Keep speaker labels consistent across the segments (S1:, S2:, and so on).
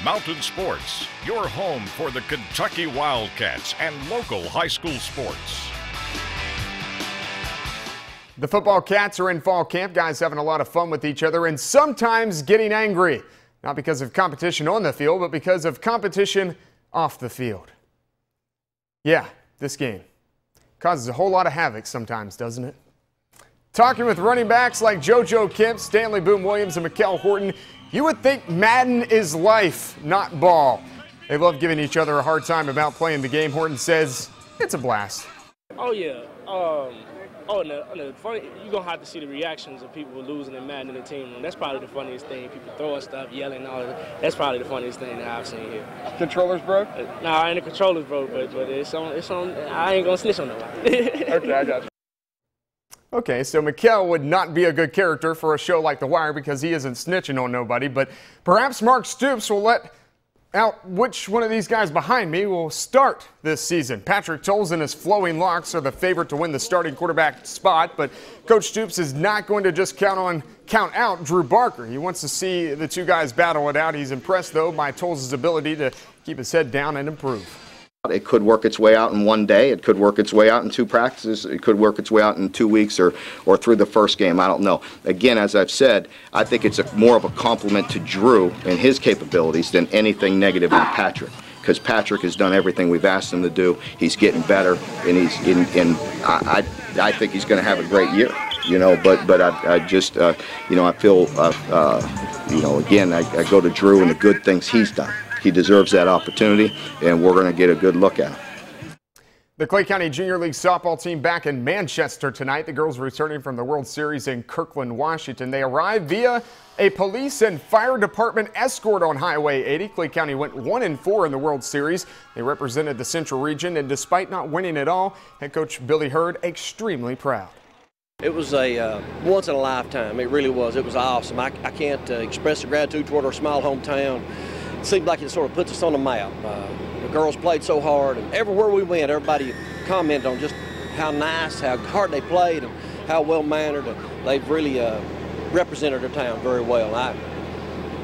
S1: WYMT Sports, your home for the Kentucky Wildcats and local high school sports.
S2: The football cats are in fall camp. Guys having a lot of fun with each other and sometimes getting angry. Not because of competition on the field, but because of competition off the field. Yeah, this game causes a whole lot of havoc sometimes, doesn't it? Talking with running backs like JoJo Kemp, Stanley Boom Williams, and Mikel Horton, you would think Madden is life, not ball. They love giving each other a hard time about playing the game. Horton says it's a blast.
S3: Oh, yeah. And the funny, you're going to have to see the reactions of people losing and Madden in the team room. That's probably the funniest thing. People throwing stuff, yelling, all of that. That's probably the funniest thing that I've seen here.
S4: Controllers broke?
S3: Nah, ain't the controllers broke, but it's on. I ain't going to snitch on nobody.
S4: Okay, I got you.
S2: Okay, so Mikel would not be a good character for a show like The Wire because he isn't snitching on nobody, but perhaps Mark Stoops will let out which one of these guys behind me will start this season. Patrick Tolles and his flowing locks are the favorite to win the starting quarterback spot, but Coach Stoops is not going to just count out Drew Barker. He wants to see the two guys battle it out. He's impressed, though, by Tolles' ability to keep his head down and improve.
S5: It could work its way out in one day. It could work its way out in 2 practices. It could work its way out in 2 weeks or through the first game. I don't know. Again, as I've said, I think it's more of a compliment to Drew and his capabilities than anything negative on Patrick. Because Patrick has done everything we've asked him to do. He's getting better, and I think he's going to have a great year. You know, but I just I feel again I go to Drew and the good things he's done. He deserves that opportunity, and we're going to get a good look at him.
S2: The Clay County Junior League softball team back in Manchester tonight. The girls returning from the World Series in Kirkland, Washington. They arrived via a police and fire department escort on Highway 80. Clay County went 1-4 in the World Series. They represented the Central Region, and despite not winning at all, head coach Billy Hurd extremely proud.
S6: It was a once in a lifetime. It really was. It was awesome. I can't express the gratitude toward our small hometown. It seemed like it sort of puts us on the map. The girls played so hard, and everywhere we went, everybody commented on just how nice, how hard they played, and how well-mannered. They've really represented their town very well.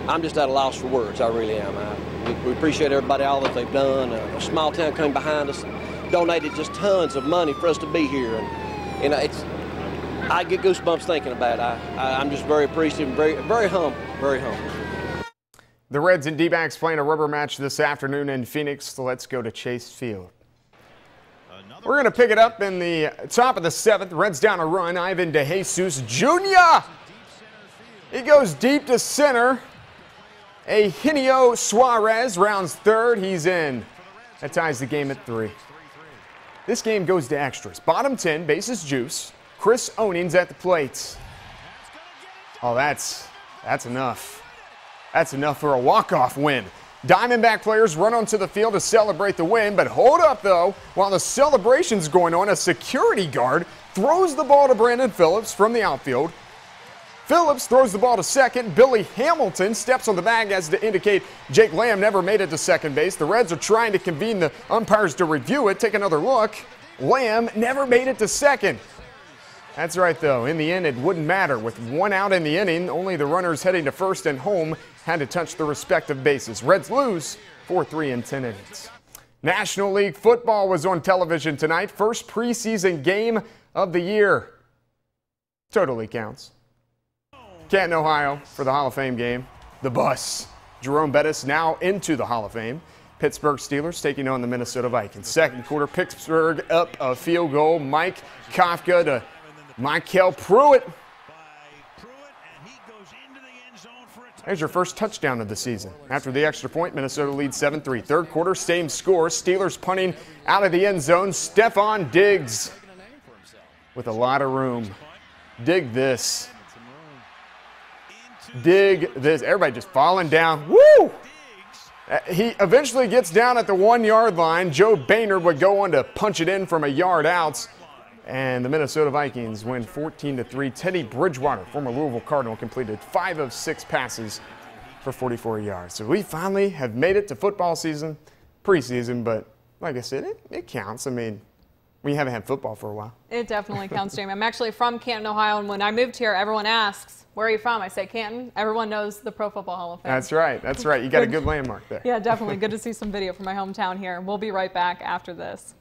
S6: I'm just at a loss for words. I really am. We appreciate everybody, all that they've done. A small town came behind us, donated just tons of money for us to be here, and I get goosebumps thinking about it. I'm just very appreciative, and very humble, very humble.
S2: The Reds and D-backs playing a rubber match this afternoon in Phoenix, so let's go to Chase Field. We're going to pick it up in the top of the 7th. Reds down a run. Ivan DeJesus Jr. He goes deep to center. Eugenio Suarez rounds third. He's in. That ties the game at 3. This game goes to extras. Bottom 10, bases juice. Chris Onings at the plate. Oh, that's enough. That's enough for a walk-off win. Diamondback players run onto the field to celebrate the win, but hold up, though. While the celebration's going on, a security guard throws the ball to Brandon Phillips from the outfield. Phillips throws the ball to second. Billy Hamilton steps on the bag as to indicate Jake Lamb never made it to second base. The Reds are trying to convene the umpires to review it. Take another look. Lamb never made it to second. That's right, though. In the end, it wouldn't matter. With 1 out in the inning, only the runners heading to first and home had to touch the respective bases. Reds lose 4-3 in 10 innings. National League football was on television tonight. First preseason game of the year. Totally counts. Canton, Ohio for the Hall of Fame game. The bus. Jerome Bettis now into the Hall of Fame. Pittsburgh Steelers taking on the Minnesota Vikings. Second quarter, Pittsburgh up a field goal. Mike Kafka to Mikel Pruitt. There's your first touchdown of the season. After the extra point, Minnesota leads 7-3. Third quarter, same score. Steelers punting out of the end zone. Stephon Diggs with a lot of room. Dig this. Dig this. Everybody just falling down. Woo! He eventually gets down at the 1-yard line. Joe Baynard would go on to punch it in from a yard out. And the Minnesota Vikings win 14-3. Teddy Bridgewater, former Louisville Cardinal, completed 5 of 6 passes for 44 yards. So we finally have made it to football season, preseason, but like I said, it counts. I mean, We haven't had football for a while.
S4: It definitely counts, Jamie. I'm actually from Canton, Ohio, and when I moved here, everyone asks, where are you from? I say Canton. Everyone knows the Pro Football Hall of Fame.
S2: That's right. That's right. You got a good landmark there.
S4: Yeah, definitely. Good to see some video from my hometown here. We'll be right back after this.